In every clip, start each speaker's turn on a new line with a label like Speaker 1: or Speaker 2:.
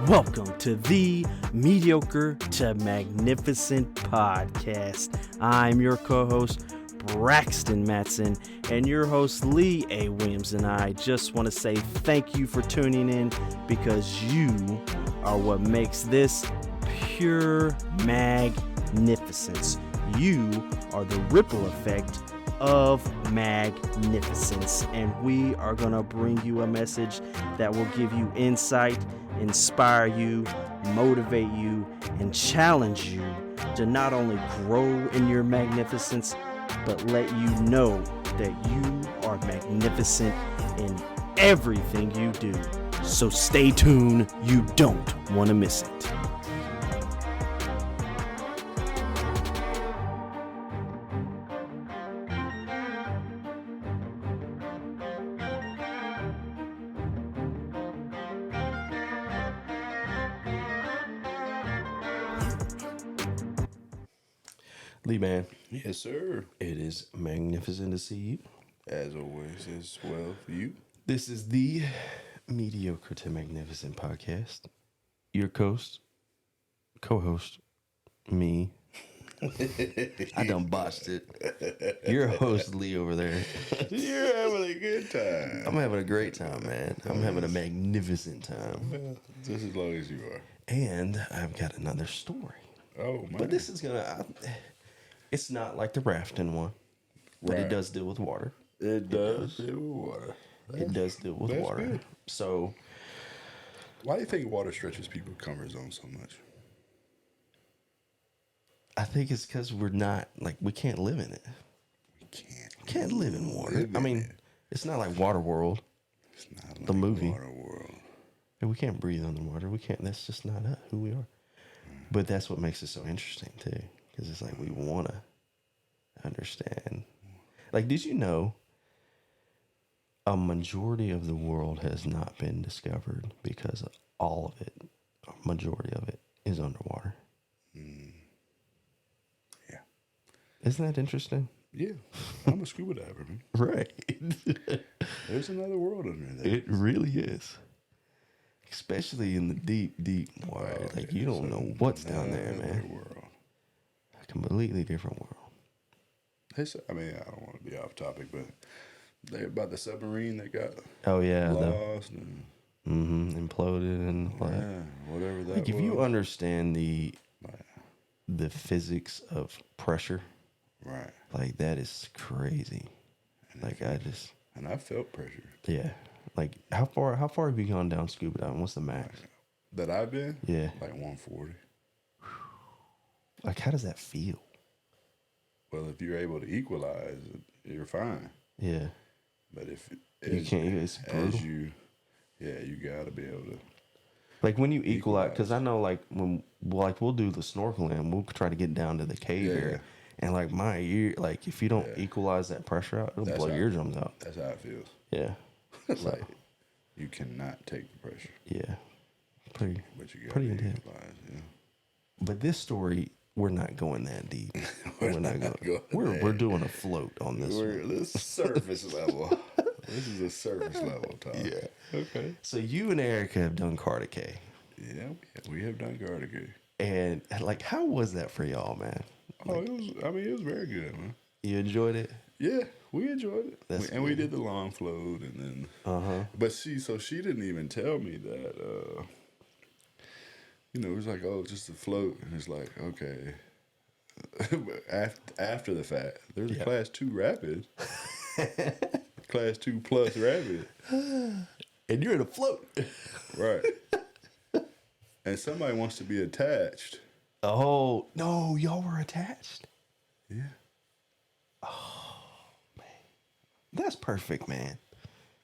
Speaker 1: Welcome to the Mediocre to Magnificent podcast. I'm your co-host, Braxton Matson, and your host, Lee A. Williams, and I just want to say thank you for tuning in because you are what makes this pure magnificence. You are the ripple effect of magnificence, and we are going to bring you a message that will give you insight, inspire you, motivate you, and challenge you to not only grow in your magnificence, but let you know that you are magnificent in everything you do. So stay tuned, you don't want to miss it. Lee, man,
Speaker 2: Yes, sir.
Speaker 1: it is magnificent to see you.
Speaker 2: As always, as well for you.
Speaker 1: This is the Mediocre to Magnificent podcast. Your co-host, me. I done botched it. Your host, Lee, over there.
Speaker 2: You're having a good time.
Speaker 1: I'm having a great time, man. I'm having a magnificent time.
Speaker 2: Well, just as long as you are.
Speaker 1: And I've got another story.
Speaker 2: Oh, man.
Speaker 1: But this is it's not like the rafting one, but it
Speaker 2: Right.
Speaker 1: does deal with water.
Speaker 2: It does deal with water.
Speaker 1: It does deal with
Speaker 2: that's
Speaker 1: water.
Speaker 2: good.
Speaker 1: So
Speaker 2: Why do you think water stretches people's comfort zone so much?
Speaker 1: I think it's because we can't live in it.
Speaker 2: We
Speaker 1: Can't live in water.
Speaker 2: Live
Speaker 1: I
Speaker 2: in
Speaker 1: mean,
Speaker 2: it.
Speaker 1: it's not like Waterworld.
Speaker 2: It's not like
Speaker 1: the movie.
Speaker 2: Water World.
Speaker 1: We can't breathe underwater. We can't. That's just not who we are. But that's what makes it so interesting too, because it's like we want to understand. Like, did you know a majority of the world has not been discovered because all of it, a majority of it, is underwater?
Speaker 2: Yeah.
Speaker 1: Isn't that interesting?
Speaker 2: Yeah. I'm a scuba diver, man.
Speaker 1: Right.
Speaker 2: There's another world under there.
Speaker 1: It really is. Especially in the deep, deep water. Like, you don't know what's down there, man.
Speaker 2: World.
Speaker 1: A completely different world.
Speaker 2: I mean, I don't want to be off topic, but they about the submarine that got
Speaker 1: Oh, yeah.
Speaker 2: lost and
Speaker 1: Imploded and all that.
Speaker 2: yeah, whatever that
Speaker 1: Like,
Speaker 2: was.
Speaker 1: if you understand the
Speaker 2: Right.
Speaker 1: physics of pressure,
Speaker 2: Right.
Speaker 1: like, that is crazy. Like,
Speaker 2: And I felt pressure.
Speaker 1: yeah. Like, how far have you gone down scuba diving? What's the max?
Speaker 2: That I've been?
Speaker 1: Yeah.
Speaker 2: Like 140.
Speaker 1: Like, how does that feel?
Speaker 2: Well, if you're able to equalize, you're fine.
Speaker 1: Yeah.
Speaker 2: But if
Speaker 1: You can't, it's brutal.
Speaker 2: you gotta be able to.
Speaker 1: Like, when you equalize, because I know, like, we'll do the snorkeling, we'll try to get down to the cave area. And, like, my ear, like, if you don't equalize that pressure out, it'll blow your eardrums out.
Speaker 2: That's how it feels.
Speaker 1: Yeah.
Speaker 2: Like, you cannot take the pressure.
Speaker 1: Yeah. Pretty
Speaker 2: But
Speaker 1: pretty
Speaker 2: you gotta
Speaker 1: intense.
Speaker 2: equalize, yeah.
Speaker 1: But this story, we're not going that deep.
Speaker 2: We're not going
Speaker 1: We're doing a float on this
Speaker 2: We're
Speaker 1: one.
Speaker 2: this surface level. This is a surface level talk.
Speaker 1: Yeah.
Speaker 2: Okay.
Speaker 1: So you and Erica have done Cardiac.
Speaker 2: Yeah, we have done Cardigan.
Speaker 1: And, like, how was that for y'all, man?
Speaker 2: Oh, it was very good, man.
Speaker 1: You enjoyed it?
Speaker 2: Yeah, we enjoyed it.
Speaker 1: That's
Speaker 2: We
Speaker 1: good.
Speaker 2: did the long float and then
Speaker 1: Uh-huh.
Speaker 2: but she didn't even tell me that it was like, oh, just a float, and it's like, okay. after the fact, there's a class 2 rapid. Class 2 plus rapid.
Speaker 1: And you're in a float.
Speaker 2: Right. And somebody wants to be attached.
Speaker 1: Oh, no, y'all were attached?
Speaker 2: Yeah.
Speaker 1: That's perfect, man.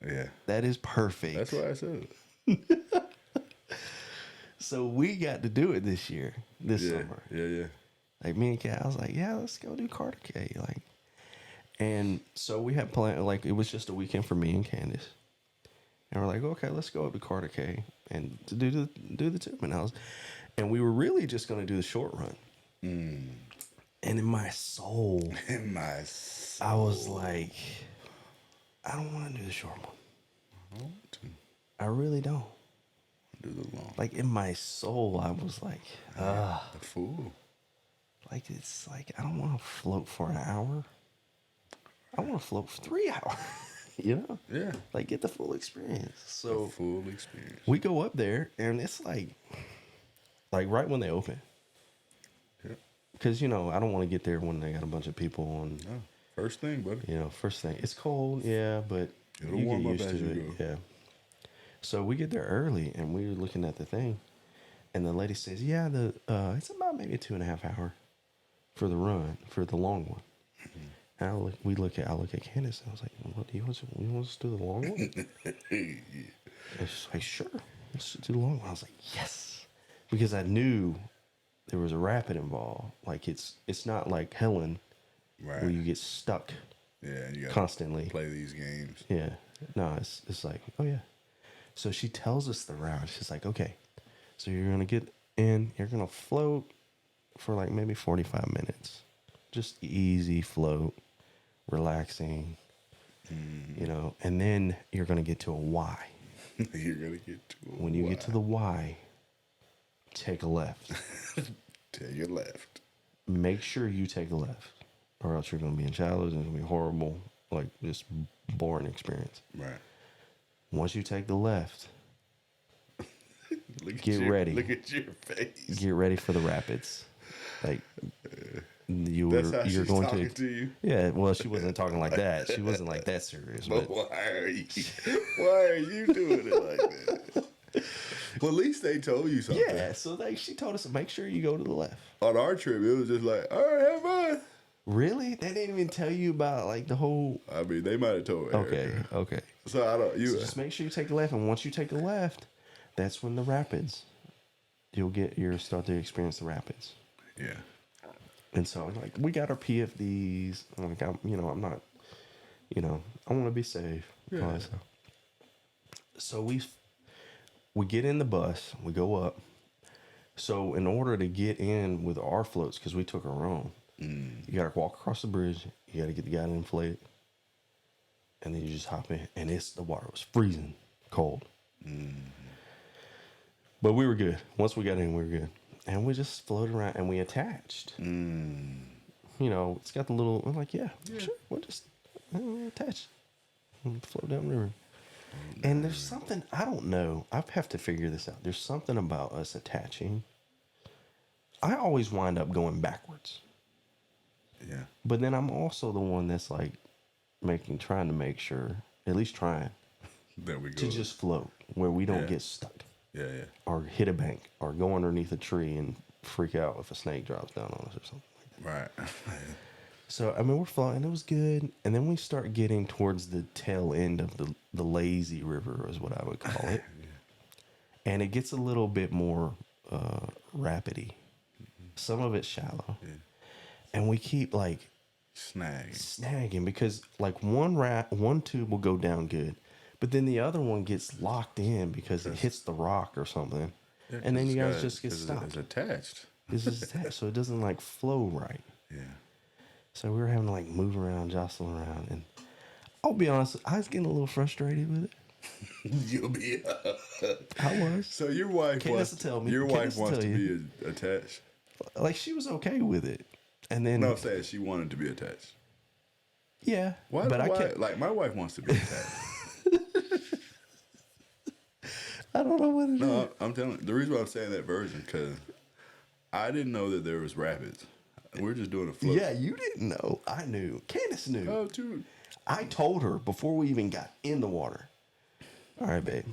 Speaker 2: Yeah.
Speaker 1: That is perfect.
Speaker 2: That's why I said it.
Speaker 1: So we got to do it this summer.
Speaker 2: Yeah.
Speaker 1: Like, me and Kat, I was like, yeah, let's go do Cardiac. Like, and so we had planned, like, it was just a weekend for me and Candace. And we're like, okay, let's go up to Cardiac and to do the 2 miles. And we were really just going to do the short run. And in my soul, I was like, I don't want to do the short one. I really don't.
Speaker 2: do the long.
Speaker 3: Like in my soul, I was like,
Speaker 2: The fool.
Speaker 3: like it's like I don't want to float for an hour. I want to float for 3 hours. You know?
Speaker 2: Yeah.
Speaker 3: Like get the full experience. So
Speaker 2: The full experience.
Speaker 3: we go up there and it's like right when they open.
Speaker 2: Yeah.
Speaker 3: Because, you know, I don't want to get there when they got a bunch of people on.
Speaker 2: No. First thing, buddy.
Speaker 3: You know, first thing. It's cold, yeah, but
Speaker 2: It'll
Speaker 3: you
Speaker 2: warm
Speaker 3: get
Speaker 2: up
Speaker 3: used
Speaker 2: as
Speaker 3: to
Speaker 2: you
Speaker 3: it.
Speaker 2: go.
Speaker 3: Yeah. So we get there early and we were looking at the thing. And the lady says, yeah, it's about maybe 2.5 hours for the run, for the long one.
Speaker 2: Mm-hmm.
Speaker 3: And I look at Candace and I was like, what, you want us to do the long one? And she's like, sure, let's do the long one. I was like, yes. Because I knew there was a rapid involved. Like it's not like Helen
Speaker 2: Right.
Speaker 3: where you get stuck
Speaker 2: Yeah, and you got
Speaker 3: constantly.
Speaker 2: to play these games.
Speaker 3: Yeah. No, it's like, oh yeah. So she tells us the route. She's like, okay, so you're going to get in, you're going to float for like maybe 45 minutes. Just easy float, relaxing, you know, and then you're going to get to a Y.
Speaker 2: You're going to get to a
Speaker 3: When you get to the Y, take a left.
Speaker 2: Take it left.
Speaker 3: Make sure you take a left, or else you're going to be in shallows and it's going to be horrible, like just boring experience.
Speaker 2: Right.
Speaker 3: Once you take the left,
Speaker 2: Get
Speaker 3: ready.
Speaker 2: Look at your face.
Speaker 3: get ready for the rapids. Like
Speaker 2: That's how
Speaker 3: you're
Speaker 2: she's
Speaker 3: going
Speaker 2: talking to you.
Speaker 3: Yeah, well, she wasn't talking like that. She wasn't like that serious.
Speaker 2: But
Speaker 3: But
Speaker 2: why are you doing it like that? Well, at least they told you something.
Speaker 3: yeah, so like she told us, make sure you go to the left.
Speaker 2: On our trip, it was just like, all right, have fun.
Speaker 3: Really? They didn't even tell you about like the whole.
Speaker 2: I mean, they might have told me.
Speaker 3: Okay.
Speaker 2: So I don't.
Speaker 3: So just make sure you take the left, and once you take the left, that's when the rapids. You'll start to experience the rapids.
Speaker 2: Yeah.
Speaker 3: And so like we got our PFDs. Like I'm not, I want to be safe.
Speaker 2: Yeah.
Speaker 3: So we get in the bus, we go up. So in order to get in with our floats, because we took our own, you got to walk across the bridge. You got to get the guy to inflate, and then you just hop in. And the water was freezing cold. But we were good. Once we got in, we were good. And we just floated around and we attached. You know, it's got the little, I'm like, yeah. Sure, we'll just attach and float down the river. And there's something, I don't know. I have to figure this out. There's something about us attaching. I always wind up going backwards.
Speaker 2: Yeah.
Speaker 3: But then I'm also the one that's like trying to make sure, at least trying,
Speaker 2: There we go.
Speaker 3: to just float where we don't
Speaker 2: Yeah.
Speaker 3: get stuck.
Speaker 2: Yeah, yeah.
Speaker 3: Or hit a bank, or go underneath a tree and freak out if a snake drops down on us or something like that.
Speaker 2: Right.
Speaker 3: So, I mean, we're flying. It was good. And then we start getting towards the tail end of the lazy river is what I would call it. And it gets a little bit more rapidy. Some of it's shallow.
Speaker 2: Yeah.
Speaker 3: And we keep, like, snagging because, like, one tube will go down good. But then the other one gets locked in because it hits the rock or something.
Speaker 2: Yeah,
Speaker 3: and then you guys
Speaker 2: got-
Speaker 3: just get
Speaker 2: 'cause
Speaker 3: stopped.
Speaker 2: It's attached.
Speaker 3: It's just attached, so it doesn't like flow right.
Speaker 2: Yeah.
Speaker 3: So we were having to like move around, jostle around, and I'll be honest, I was getting a little frustrated with it.
Speaker 2: You'll be.
Speaker 3: I was.
Speaker 2: So your wife
Speaker 3: Candace
Speaker 2: wants
Speaker 3: will tell me.
Speaker 2: Your
Speaker 3: Candace
Speaker 2: wife
Speaker 3: will
Speaker 2: wants
Speaker 3: tell
Speaker 2: to be attached.
Speaker 3: Like she was okay with it, and then
Speaker 2: No, I'm saying she wanted to be attached.
Speaker 3: yeah,
Speaker 2: Why?
Speaker 3: but
Speaker 2: why,
Speaker 3: I kept.
Speaker 2: like my wife wants to be attached.
Speaker 3: I don't know what it is.
Speaker 2: No, I'm telling. The reason why I'm saying that version because I didn't know that there was rapids. We're just doing a float.
Speaker 3: Yeah, you didn't know. I knew. Candace knew.
Speaker 2: Oh, dude.
Speaker 3: I told her before we even got in the water. All right, babe.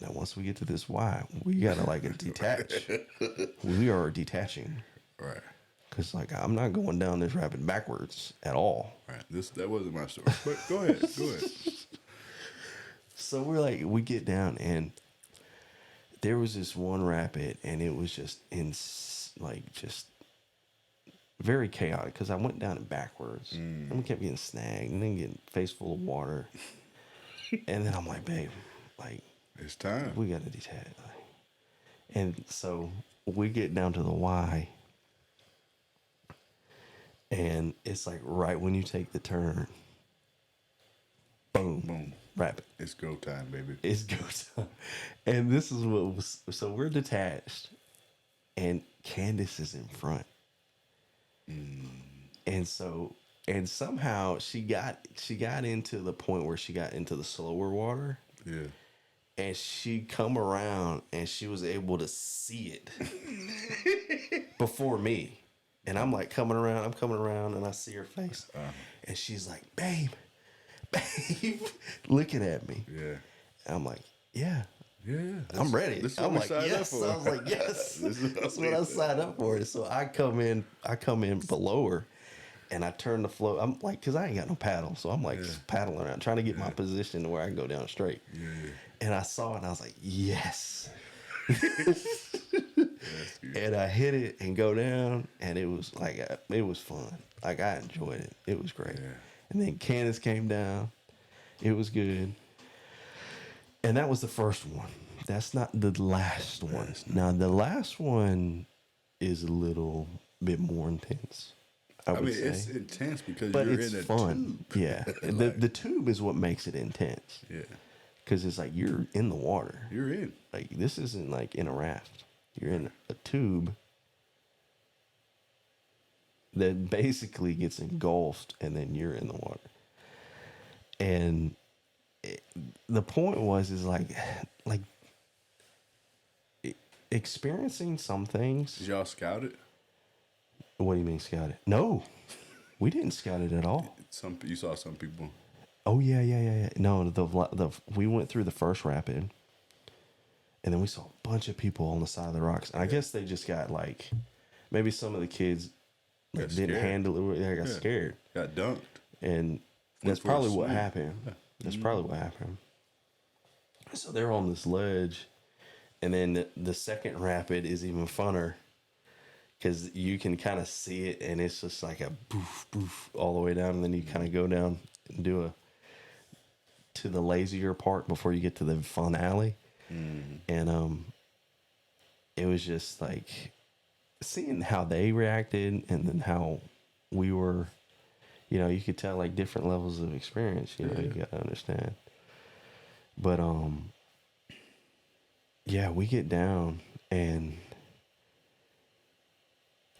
Speaker 3: Now, once we get to this Y, we gotta like detach. We are detaching.
Speaker 2: Right.
Speaker 3: Cause like I'm not going down this rapid backwards at all.
Speaker 2: Right. That wasn't my story. But go ahead. Go ahead.
Speaker 3: So we get down and there was this one rapid and it was just just very chaotic because I went down it backwards and we kept getting snagged and then getting face full of water. And then I'm like, babe, like
Speaker 2: It's time.
Speaker 3: we got to detach. And so we get down to the Y and it's like right when you take the turn, boom.
Speaker 2: Boom.
Speaker 3: rapid.
Speaker 2: It's go time, baby.
Speaker 3: It's go time. And this is what was, so we're detached and Candace is in front. And so, and somehow she got into the point where she got into the slower water.
Speaker 2: Yeah.
Speaker 3: And she come around and she was able to see it before me. And I'm like coming around and I see her face. And she's like, babe, looking at me.
Speaker 2: Yeah.
Speaker 3: And I'm like, yeah.
Speaker 2: Yeah.
Speaker 3: I'm ready.
Speaker 2: This is
Speaker 3: I'm
Speaker 2: what
Speaker 3: like,
Speaker 2: we signed up
Speaker 3: yes.
Speaker 2: for.
Speaker 3: I was like, yes. That's what I
Speaker 2: said.
Speaker 3: signed up for. So I come in below her and I turn the float. I'm like, cause I ain't got no paddle. So I'm like just paddling around, trying to get my position to where I can go down straight.
Speaker 2: Yeah.
Speaker 3: And I saw it and I was like, yes.
Speaker 2: That's good.
Speaker 3: And I hit it and go down, and it was like it was fun. Like I enjoyed it. It was great.
Speaker 2: Yeah.
Speaker 3: And then Candace came down. It was good. And that was the first one. That's not the last one. Now the last one is a little bit more intense. I would say.
Speaker 2: It's intense because
Speaker 3: But
Speaker 2: you're
Speaker 3: it's
Speaker 2: in a
Speaker 3: fun.
Speaker 2: tube.
Speaker 3: Yeah. The tube is what makes it intense.
Speaker 2: Yeah.
Speaker 3: Because it's like you're in the water.
Speaker 2: You're in.
Speaker 3: Like this isn't like in a raft. You're in a tube that basically gets engulfed, and then you're in the water. And the point is experiencing some things.
Speaker 2: Did y'all scout it?
Speaker 3: What do you mean scout it? No, we didn't scout it at all.
Speaker 2: You saw some people.
Speaker 3: Oh yeah. No, we went through the first rapid, and then we saw a bunch of people on the side of the rocks. And I guess they just got like, maybe some of the kids like, didn't handle it. They got scared.
Speaker 2: Got dunked.
Speaker 3: And that's probably what happened. That's probably what happened. So they're on this ledge, and then the second rapid is even funner because you can kind of see it, and it's just like a boof, boof all the way down, and then you kind of go down and do to the lazier part before you get to the finale. And it was just like seeing how they reacted, and then how we were, you could tell like different levels of experience, you gotta understand. But yeah, we get down, and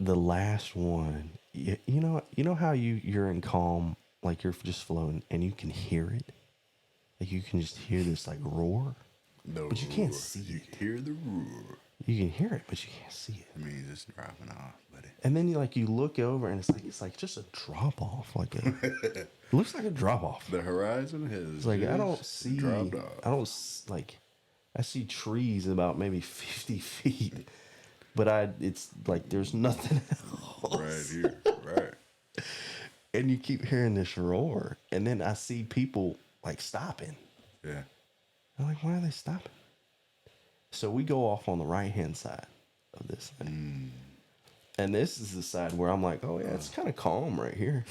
Speaker 3: the last one, you know how you're in calm, like you're just floating and you can hear it. Like you can just hear this like roar, but you can't see it.
Speaker 2: You hear the roar.
Speaker 3: You can hear it, but you can't see it.
Speaker 2: I mean, it's dropping off, buddy.
Speaker 3: And then you look over, and it's like just a drop off, it looks like a drop off.
Speaker 2: The horizon has.
Speaker 3: It's like I don't see.
Speaker 2: Dropped off.
Speaker 3: I see trees about maybe 50 feet, but it's like there's nothing else.
Speaker 2: Right here, right.
Speaker 3: And you keep hearing this roar, and then I see people like stopping.
Speaker 2: Yeah.
Speaker 3: I'm like, why are they stopping? So we go off on the right-hand side of this thing. And this is the side where I'm like, oh, yeah, it's kind of calm right here.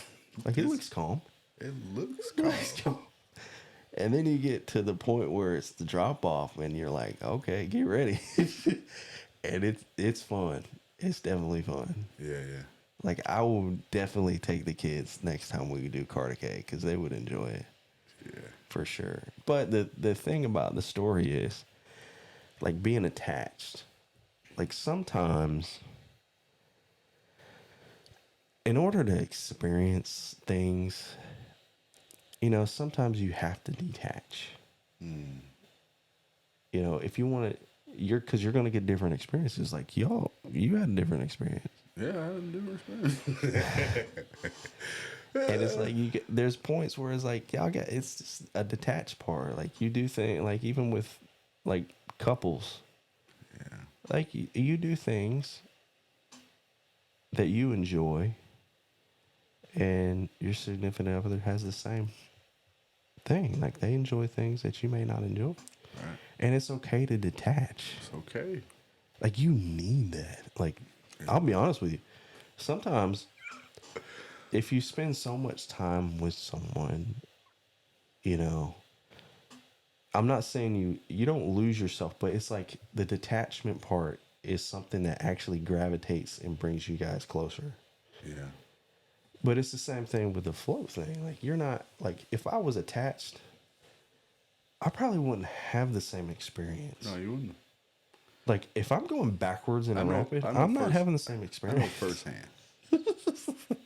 Speaker 3: Like, it looks calm.
Speaker 2: It looks calm.
Speaker 3: And then you get to the point where it's the drop-off, and you're like, okay, get ready. And it's fun. It's definitely fun.
Speaker 2: Yeah.
Speaker 3: Like, I will definitely take the kids next time we do Cartacay, because they would enjoy it.
Speaker 2: Yeah.
Speaker 3: For sure. But the thing about the story is, like, being attached. Like, sometimes, in order to experience things, sometimes you have to detach. If you want to, because you're going to get different experiences. Like, you had a different experience.
Speaker 2: Yeah, I had a different experience.
Speaker 3: And it's like there's points where it's like it's just a detached part. Like you do things, like even with like couples.
Speaker 2: Yeah.
Speaker 3: Like you do things that you enjoy, and your significant other has the same thing. Like they enjoy things that you may not enjoy.
Speaker 2: Right.
Speaker 3: And it's okay to detach.
Speaker 2: It's okay.
Speaker 3: Like you need that. Like I'll be honest with you. Sometimes if you spend so much time with someone, I'm not saying you don't lose yourself, but it's like the detachment part is something that actually gravitates and brings you guys closer.
Speaker 2: Yeah.
Speaker 3: But it's the same thing with the float thing. Like you're not, like if I was attached, I probably wouldn't have the same experience.
Speaker 2: No, you wouldn't.
Speaker 3: Like if I'm going backwards in a rapid,
Speaker 2: I know
Speaker 3: I'm not having the same
Speaker 2: I
Speaker 3: experience.
Speaker 2: know firsthand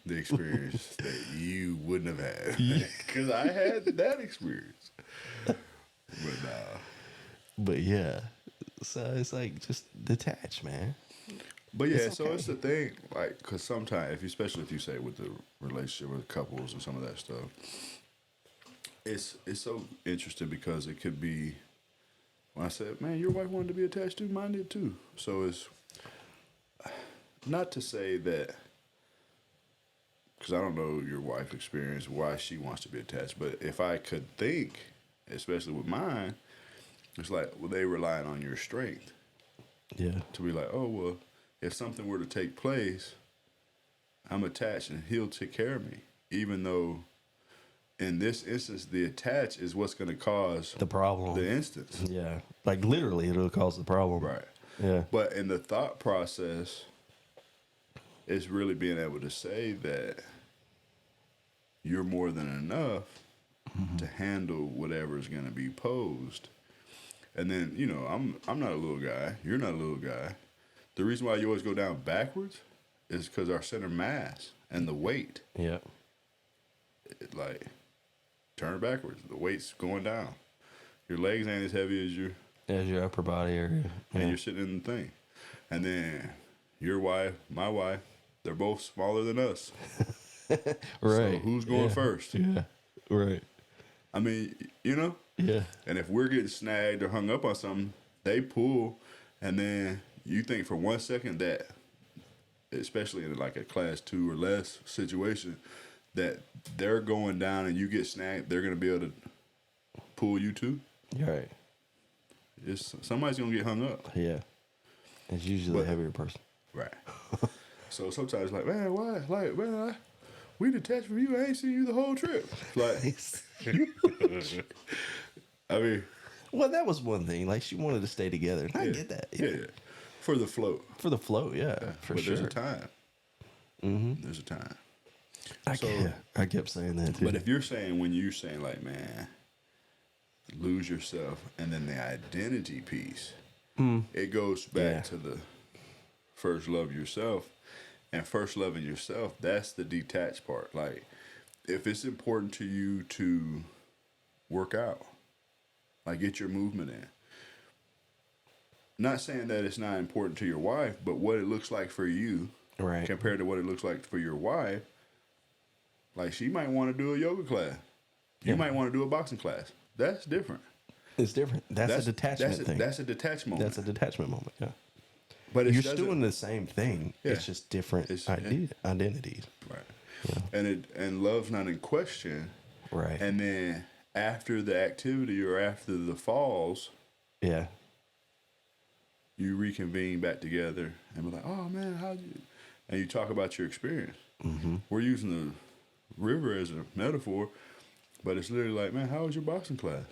Speaker 2: the experience that you wouldn't have had because I had that experience. But nah.
Speaker 3: But yeah, so it's like just detach, man.
Speaker 2: But yeah,
Speaker 3: It's
Speaker 2: so
Speaker 3: okay.
Speaker 2: it's the thing, like, because sometimes, especially if you say with the relationship with couples and some of that stuff, it's so interesting because it could be. When I said, man, your wife wanted to be attached to, mine did too. So it's not to say that, because I don't know your wife's experience, why she wants to be attached, but if I could think, especially with mine, it's like, well, they relying on your strength
Speaker 3: Yeah,
Speaker 2: to be like, oh, well, if something were to take place, I'm attached and he'll take care of me. Even though in this instance, the attach is what's going to cause
Speaker 3: the problem.
Speaker 2: the instance.
Speaker 3: Yeah, like literally, it'll cause the problem.
Speaker 2: Right.
Speaker 3: Yeah.
Speaker 2: But in the thought process, it's really being able to say that you're more than enough to handle whatever is going to be posed. And then, you know, I'm not a little guy. You're not a little guy. The reason why you always go down backwards is because our center mass and the weight,
Speaker 3: Yeah.
Speaker 2: it, like, turn backwards. The weight's going down. Your legs ain't as heavy
Speaker 3: As your upper body area.
Speaker 2: and you're sitting in the thing. And then your wife, my wife, they're both smaller than us.
Speaker 3: Right.
Speaker 2: So who's going
Speaker 3: Yeah.
Speaker 2: first?
Speaker 3: Yeah. Right.
Speaker 2: I mean, you know?
Speaker 3: Yeah.
Speaker 2: And if we're getting snagged or hung up on something, they pull, and then you think for 1 second that, especially in like a class 2 or less situation, that they're going down and you get snagged, they're going to be able to pull you too.
Speaker 3: You're right.
Speaker 2: Somebody's going to get hung up.
Speaker 3: Yeah. It's usually
Speaker 2: But-
Speaker 3: a heavier person.
Speaker 2: Right. So sometimes like, man, why? Like, man, we detached from you. I ain't seen you the whole trip. Like, I mean,
Speaker 3: Well, that was one thing. Like she wanted to stay together. And I
Speaker 2: yeah,
Speaker 3: get that.
Speaker 2: Yeah. For the float.
Speaker 3: For the flow, yeah. For
Speaker 2: But
Speaker 3: sure.
Speaker 2: there's a time. Mm-hmm. There's a time.
Speaker 3: I kept saying that too.
Speaker 2: But if you're saying, when you're saying like, man, lose yourself, and then the identity piece, it goes back to the first love yourself, and first loving yourself, that's the detached part. Like, if it's important to you to work out, like get your movement in. Not saying that it's not important to your wife, but what it looks like for you
Speaker 3: right.
Speaker 2: compared to what it looks like for your wife, like she might want to do a yoga class. You might want to do a boxing class. That's different.
Speaker 3: It's different. That's a detachment thing.
Speaker 2: That's a detachment moment.
Speaker 3: That's a detachment moment, yeah.
Speaker 2: But
Speaker 3: You're still doing the same thing.
Speaker 2: Yeah.
Speaker 3: It's just different identities.
Speaker 2: Right. Yeah. And love's not in question.
Speaker 3: Right.
Speaker 2: And then after the activity or after the falls,
Speaker 3: yeah.
Speaker 2: you reconvene back together and be like, oh man, how'd you? And you talk about your experience. Mm-hmm. We're using the river as a metaphor, but it's literally like, man, how was your boxing class?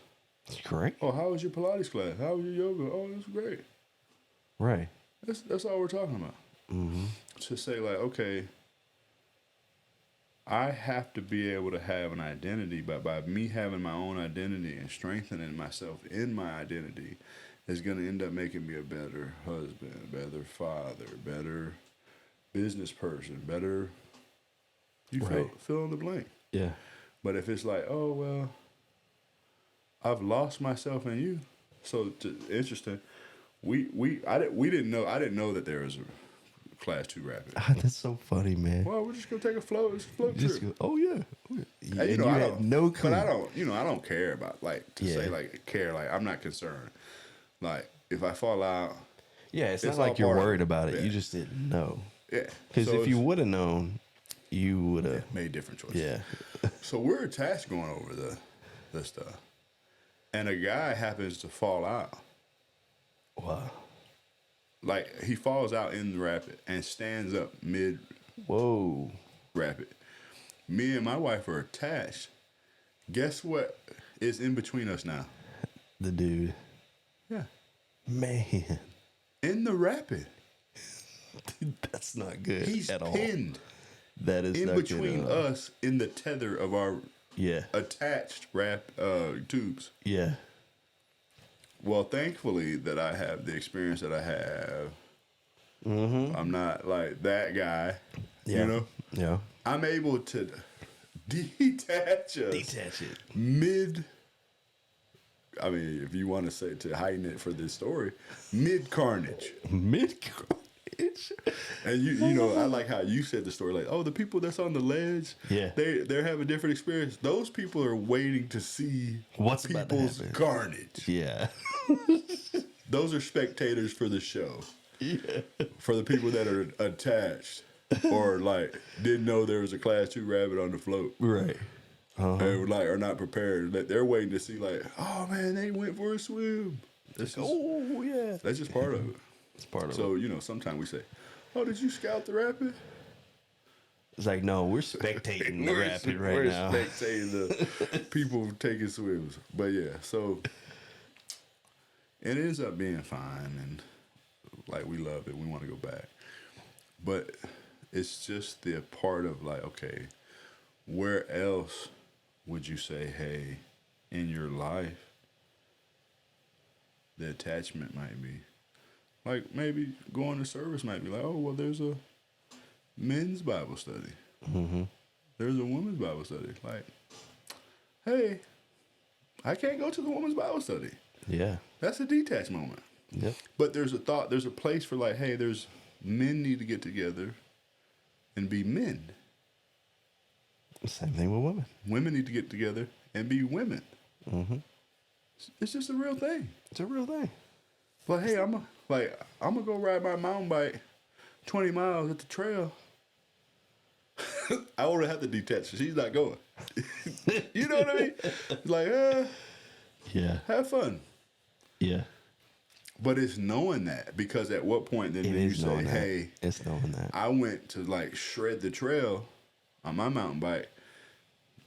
Speaker 3: It's great.
Speaker 2: Oh, how was your Pilates class? How was your yoga? Oh, that's great.
Speaker 3: Right.
Speaker 2: That's all we're talking about. Mm-hmm. To say like, okay, I have to be able to have an identity, but by me having my own identity and strengthening myself in my identity is going to end up making me a better husband, a better father, better business person, better, you fill in the blank.
Speaker 3: Yeah.
Speaker 2: But if it's like, oh, well, I've lost myself in you. So interesting. I didn't know that there was a class 2 rapid.
Speaker 3: That's so funny, man.
Speaker 2: Well, we're just gonna take a float. It's a float
Speaker 3: Just
Speaker 2: trip.
Speaker 3: go, oh yeah.
Speaker 2: And,
Speaker 3: you had no clue.
Speaker 2: But I don't care about say like care. Like I'm not concerned. Like if I fall out.
Speaker 3: Yeah, it's not
Speaker 2: all
Speaker 3: like you're
Speaker 2: part of
Speaker 3: worried
Speaker 2: it.
Speaker 3: about it.
Speaker 2: Yeah.
Speaker 3: You just didn't know.
Speaker 2: Yeah.
Speaker 3: Because
Speaker 2: So
Speaker 3: if you
Speaker 2: it's-
Speaker 3: would have known, you would have.
Speaker 2: made different choices.
Speaker 3: Yeah.
Speaker 2: So we're attached going over the stuff, and a guy happens to fall out.
Speaker 3: Wow.
Speaker 2: Like he falls out in the rapid and stands up mid
Speaker 3: Whoa.
Speaker 2: rapid. Me and my wife are attached. Guess what is in between us now?
Speaker 3: The dude.
Speaker 2: Yeah.
Speaker 3: Man.
Speaker 2: In the rapid.
Speaker 3: That's not good
Speaker 2: He's
Speaker 3: at all.
Speaker 2: pinned
Speaker 3: That is
Speaker 2: in
Speaker 3: not
Speaker 2: between
Speaker 3: good at all.
Speaker 2: us in the tether of our
Speaker 3: Yeah.
Speaker 2: attached tubes.
Speaker 3: Yeah.
Speaker 2: Well, thankfully that I have the experience that I have. I'm not like that guy.
Speaker 3: Yeah.
Speaker 2: You know?
Speaker 3: Yeah.
Speaker 2: I'm able to detach us
Speaker 3: Detach it.
Speaker 2: mid. I mean, if you want to say to heighten it for this story, mid carnage.
Speaker 3: Mid carnage.
Speaker 2: And you know, I like how you said the story, like, oh, the people that's on the ledge,
Speaker 3: Yeah.
Speaker 2: they're having a different experience. Those people are waiting to see
Speaker 3: What's about to
Speaker 2: people's
Speaker 3: happen.
Speaker 2: carnage.
Speaker 3: Yeah.
Speaker 2: Those are spectators for the show.
Speaker 3: Yeah.
Speaker 2: For the people that are attached or like didn't know there was a class 2 rabbit on the float.
Speaker 3: Right.
Speaker 2: They were like are not prepared. They're waiting to see like, oh man, they went for a swim. That's just,
Speaker 3: Oh yeah.
Speaker 2: that's just part of it.
Speaker 3: It's part of it.
Speaker 2: So, you know, sometimes we say, oh, did you scout the rapid?
Speaker 3: It's like, no, we're spectating the rapid right
Speaker 2: we're
Speaker 3: now.
Speaker 2: spectating the people taking swims. But yeah, so it ends up being fine and like we love it. We want to go back. But it's just the part of like, okay, where else would you say, hey, in your life, the attachment might be? Like maybe going to service might be like, oh, well, there's a men's Bible study.
Speaker 3: Mm-hmm.
Speaker 2: There's a women's Bible study. Like, hey, I can't go to the women's Bible study.
Speaker 3: Yeah.
Speaker 2: That's a detached moment.
Speaker 3: Yep.
Speaker 2: But there's a thought, there's a place for like, hey, there's men need to get together and be men.
Speaker 3: Same thing with women.
Speaker 2: Women need to get together and be women.
Speaker 3: Mm-hmm.
Speaker 2: It's just a real thing.
Speaker 3: It's a real thing.
Speaker 2: But hey, I'm gonna go ride my mountain bike 20 miles at the trail. I already have to detach. She's not going. You know what I mean? Like,
Speaker 3: Yeah.
Speaker 2: have fun.
Speaker 3: Yeah.
Speaker 2: But it's knowing that, because at what point then do you say,
Speaker 3: knowing that.
Speaker 2: hey,
Speaker 3: It's knowing that.
Speaker 2: I went to like shred the trail on my mountain bike.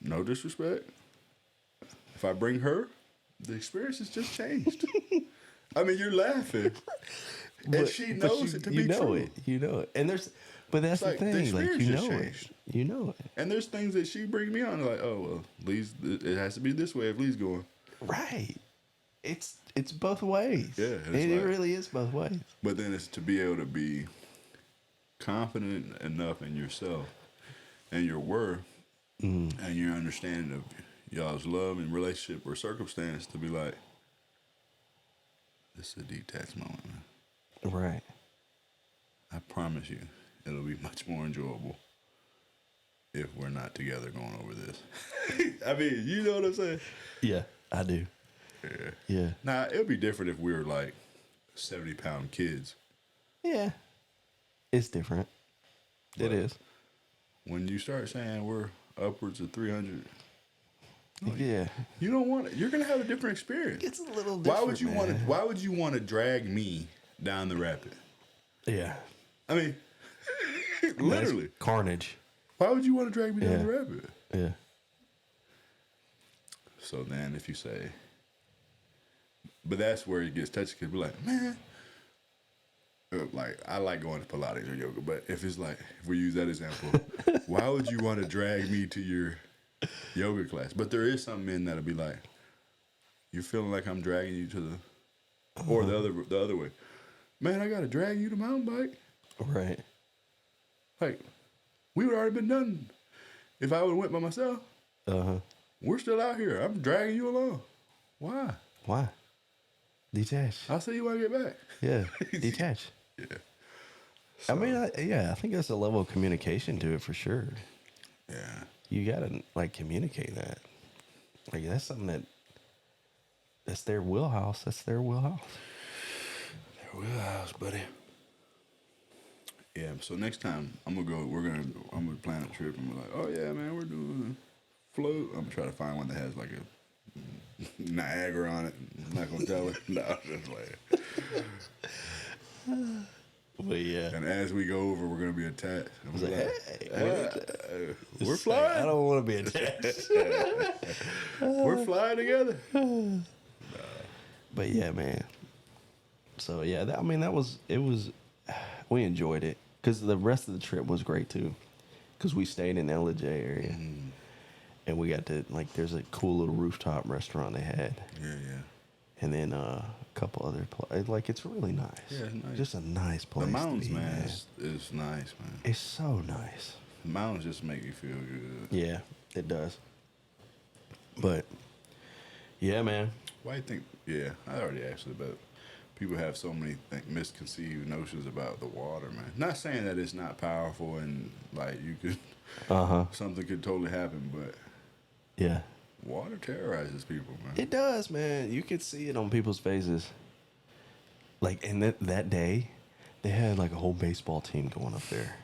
Speaker 2: No disrespect. If I bring her, the experience has just changed. I mean, you're laughing. And she knows it to be true.
Speaker 3: You know it. And but that's
Speaker 2: It's
Speaker 3: the
Speaker 2: like, the
Speaker 3: thing. Like,
Speaker 2: experience
Speaker 3: you
Speaker 2: just
Speaker 3: know it.
Speaker 2: changed.
Speaker 3: You know it.
Speaker 2: And there's things that she brings me on, like, oh, well, Lee's, it has to be this way if Lee's going.
Speaker 3: Right. It's both ways.
Speaker 2: Yeah,
Speaker 3: It
Speaker 2: like-
Speaker 3: really is both ways.
Speaker 2: But then it's to be able to be confident enough in yourself and your worth and your understanding of y'all's love and relationship or circumstance to be like, this is a detached moment, man.
Speaker 3: Right.
Speaker 2: I promise you, it'll be much more enjoyable if we're not together going over this. I mean, you know what I'm saying?
Speaker 3: Yeah, I do.
Speaker 2: Yeah.
Speaker 3: Yeah.
Speaker 2: Now, it'll be different if we were like 70-pound kids.
Speaker 3: Yeah. It's different. It
Speaker 2: But-
Speaker 3: is.
Speaker 2: When you start saying we're upwards of 300,
Speaker 3: Yeah.
Speaker 2: you don't want it. You're gonna have a different experience.
Speaker 3: It's a little different.
Speaker 2: Why would you want to?
Speaker 3: man.
Speaker 2: Why would you want to drag me down the rapid?
Speaker 3: Yeah.
Speaker 2: I mean, literally.
Speaker 3: That's carnage.
Speaker 2: Why would you want to drag me down
Speaker 3: Yeah.
Speaker 2: the rapid?
Speaker 3: Yeah.
Speaker 2: So then, if you say, but that's where it gets touchy. Cause we're like, man, like I like going to Pilates or yoga, but if it's like, if we use that example, why would you want to drag me to your yoga class? But there is some men that'll be like, you're feeling like I'm dragging you to the, or the other way. Man, I gotta drag you to mountain bike.
Speaker 3: Right.
Speaker 2: Like, we would already been done. If I would have went by myself,
Speaker 3: Uh-huh.
Speaker 2: we're still out here. I'm dragging you along. Why?
Speaker 3: Why? Detach.
Speaker 2: I'll see you when I get back.
Speaker 3: Yeah. Detach.
Speaker 2: Yeah.
Speaker 3: I mean, I think there's a level of communication to it for sure.
Speaker 2: Yeah.
Speaker 3: You gotta like communicate that. Like that's something that's their wheelhouse. That's their wheelhouse.
Speaker 2: Their wheelhouse, buddy. Yeah. So next time I'm gonna plan a trip and we're like, oh yeah, man, we're doing a float. I'm gonna try to find one that has like a Niagara on it. I'm not gonna tell it. No, just like.
Speaker 3: But yeah.
Speaker 2: And as we go over, we're gonna be attached. And we're
Speaker 3: like,
Speaker 2: hey, we're
Speaker 3: It's like, I
Speaker 2: flying.
Speaker 3: don't want to be attached.
Speaker 2: We're flying together.
Speaker 3: But yeah, man. So yeah, we enjoyed it because the rest of the trip was great too, because we stayed in the LJ area, and we got to like there's a cool little rooftop restaurant they had,
Speaker 2: Yeah, yeah.
Speaker 3: and then a couple other like it's really nice.
Speaker 2: Yeah, it's nice.
Speaker 3: Just a nice place.
Speaker 2: The mountains,
Speaker 3: to be,
Speaker 2: man, is nice, man.
Speaker 3: It's so nice.
Speaker 2: The mountains just make you feel good.
Speaker 3: Yeah, it does. But yeah, man.
Speaker 2: Why do you think? Yeah, I already asked you, but people have so many misconceived notions about the water, man. Not saying that it's not powerful and like you could, something could totally happen, but
Speaker 3: yeah,
Speaker 2: water terrorizes people, man.
Speaker 3: It does, man. You could see it on people's faces. Like, and that day, they had like a whole baseball team going up there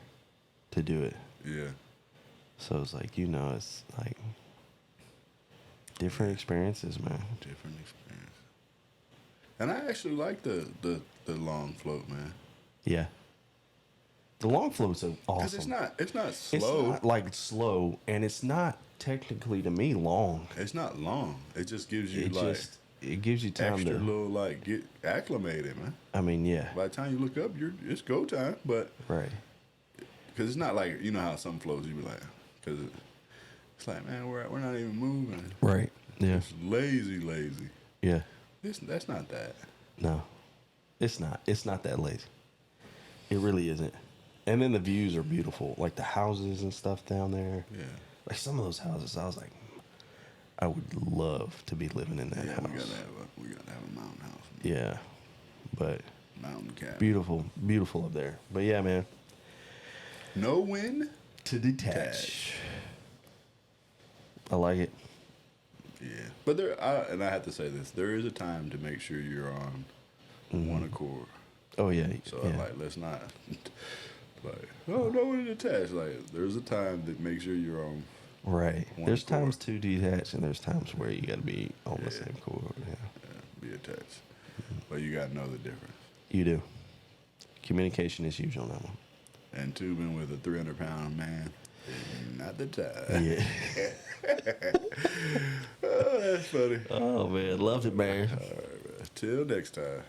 Speaker 3: to do it.
Speaker 2: Yeah.
Speaker 3: So it's like, it's like different experiences, man.
Speaker 2: Different experience. And I actually like the long float, man.
Speaker 3: Yeah. The long floats are awesome.
Speaker 2: Because it's not slow.
Speaker 3: It's not like slow, and it's not technically to me long.
Speaker 2: It's not long. It just gives you
Speaker 3: it gives you time
Speaker 2: extra
Speaker 3: to
Speaker 2: little like get acclimated, man.
Speaker 3: I mean, yeah.
Speaker 2: By the time you look up, it's go time, but
Speaker 3: right.
Speaker 2: Because it's not like how some floats you be like, because it's like, man, we're not even moving.
Speaker 3: Right. Yeah.
Speaker 2: It's lazy.
Speaker 3: Yeah.
Speaker 2: That's not that.
Speaker 3: No, it's not. It's not that lazy. It really isn't. And then the views are beautiful, like the houses and stuff down there.
Speaker 2: Yeah.
Speaker 3: Like some of those houses, I was like, I would love to be living in that house.
Speaker 2: We gotta have a mountain house.
Speaker 3: Yeah, but
Speaker 2: Mountain cabin.
Speaker 3: beautiful up there. But yeah, man.
Speaker 2: Know when
Speaker 3: to detach. I like it.
Speaker 2: Yeah, but I have to say this: there is a time to make sure you're on one accord.
Speaker 3: Oh yeah.
Speaker 2: So
Speaker 3: yeah.
Speaker 2: like, let's not like, oh, no one to detach. Like, there's a time that make sure you're on.
Speaker 3: Right.
Speaker 2: One
Speaker 3: There's
Speaker 2: accord.
Speaker 3: times to detach, and there's times where you got to be on the same chord. Yeah.
Speaker 2: Be attached, but you gotta know the difference.
Speaker 3: You do. Communication is huge on that one.
Speaker 2: And tubing with a 300-pound man is not the time.
Speaker 3: Yeah.
Speaker 2: Oh, that's funny.
Speaker 3: Oh man, loved it, man.
Speaker 2: All right, man. Till next time.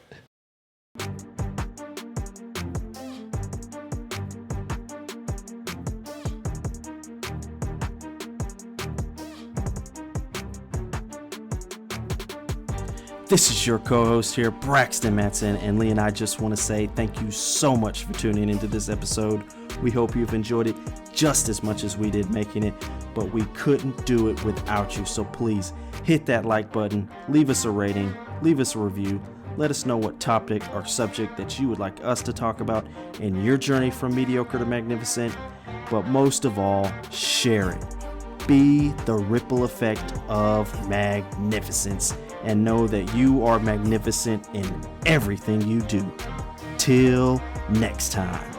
Speaker 1: This is your co-host here, Braxton Matson, and Lee and I just want to say thank you so much for tuning into this episode. We hope you've enjoyed it just as much as we did making it, but we couldn't do it without you. So please hit that like button, leave us a rating, leave us a review. Let us know what topic or subject that you would like us to talk about in your journey from mediocre to magnificent. But most of all, share it. Be the ripple effect of magnificence and know that you are magnificent in everything you do. Till next time.